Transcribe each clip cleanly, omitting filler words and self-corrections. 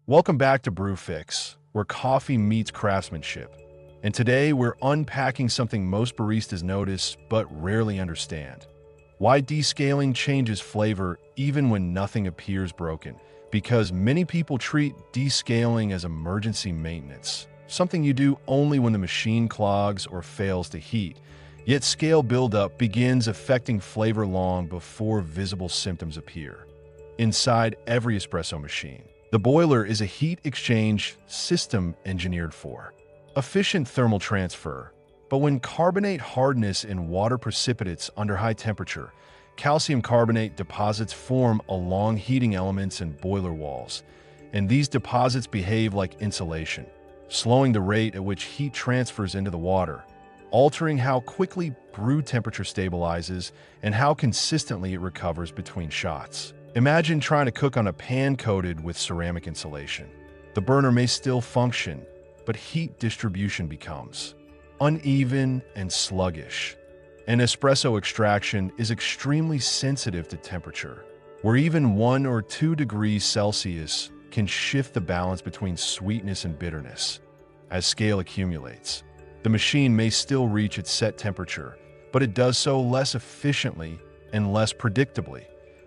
Welcome back to BrewFix, where coffee meets craftsmanship. And today we're unpacking something most baristas notice but rarely understand. Why descaling changes flavor even when nothing appears broken. Because many people treat descaling as emergency maintenance, something you do only when the machine clogs or fails to heat. Yet scale buildup begins affecting flavor long before visible symptoms appear. Inside every espresso machine, the boiler is a heat exchange system engineered for efficient thermal transfer. But when carbonate hardness in water precipitates under high temperature, calcium carbonate deposits form along heating elements and boiler walls, and these deposits behave like insulation, slowing the rate at which heat transfers into the water, altering how quickly brew temperature stabilizes and how consistently it recovers between shots. Imagine trying to cook on a pan coated with ceramic insulation. The burner may still function, but heat distribution becomes uneven and sluggish. And espresso extraction is extremely sensitive to temperature, where even 1 or 2 degrees Celsius can shift the balance between sweetness and bitterness. As scale accumulates, the machine may still reach its set temperature, but it does so less efficiently and less predictably,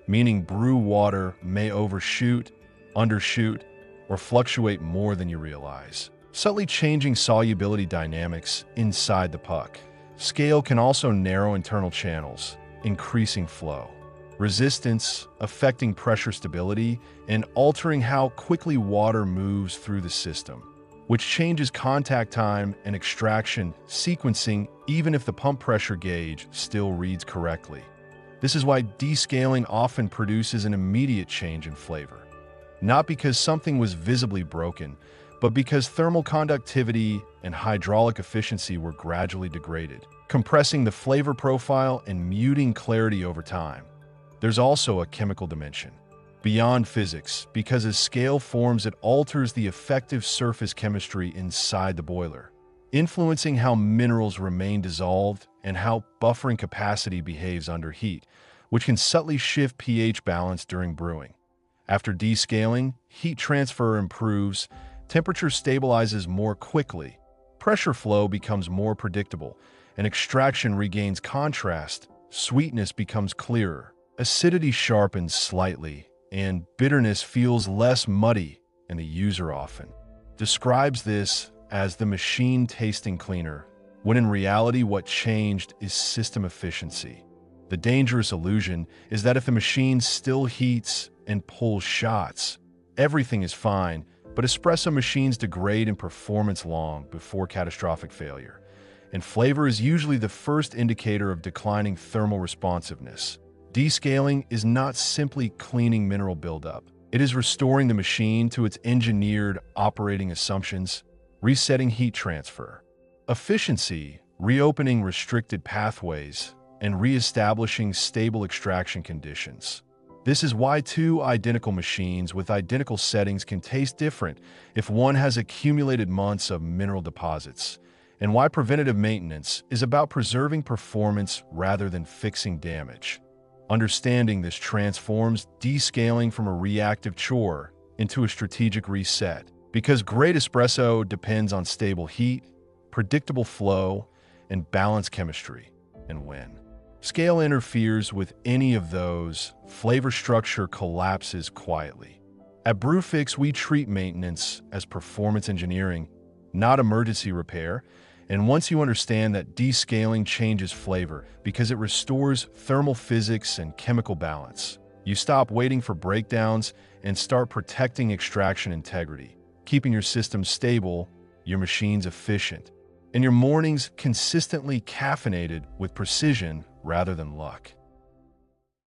meaning brew water may overshoot, undershoot, or fluctuate more than you realize, subtly changing solubility dynamics inside the puck. Scale can also narrow internal channels, increasing flow, resistance, affecting pressure stability, and altering how quickly water moves through the system, which changes contact time and extraction sequencing even if the pump pressure gauge still reads correctly. This is why descaling often produces an immediate change in flavor, not because something was visibly broken, but because thermal conductivity and hydraulic efficiency were gradually degraded, compressing the flavor profile and muting clarity over time. There's also a chemical dimension beyond physics, because as scale forms, it alters the effective surface chemistry inside the boiler, influencing how minerals remain dissolved and how buffering capacity behaves under heat, which can subtly shift pH balance during brewing. After descaling, heat transfer improves, temperature stabilizes more quickly, pressure flow becomes more predictable, and extraction regains contrast, sweetness becomes clearer, acidity sharpens slightly, and bitterness feels less muddy, and the user often describes this as the machine tasting cleaner, when in reality what changed is system efficiency. The dangerous illusion is that if the machine still heats and pulls shots, everything is fine, but espresso machines degrade in performance long before catastrophic failure, and flavor is usually the first indicator of declining thermal responsiveness. Descaling is not simply cleaning mineral buildup. It is restoring the machine to its engineered operating assumptions, resetting heat transfer, efficiency, reopening restricted pathways, and reestablishing stable extraction conditions. This is why two identical machines with identical settings can taste different if one has accumulated months of mineral deposits, and why preventative maintenance is about preserving performance rather than fixing damage. Understanding this transforms descaling from a reactive chore into a strategic reset, because great espresso depends on stable heat, predictable flow, and balanced chemistry. And when scale interferes with any of those, flavor structure collapses quietly. At BrewFix, we treat maintenance as performance engineering, not emergency repair. And once you understand that descaling changes flavor because it restores thermal physics and chemical balance, you stop waiting for breakdowns and start protecting extraction integrity, keeping your system stable, your machines efficient, and your mornings consistently caffeinated with precision rather than luck.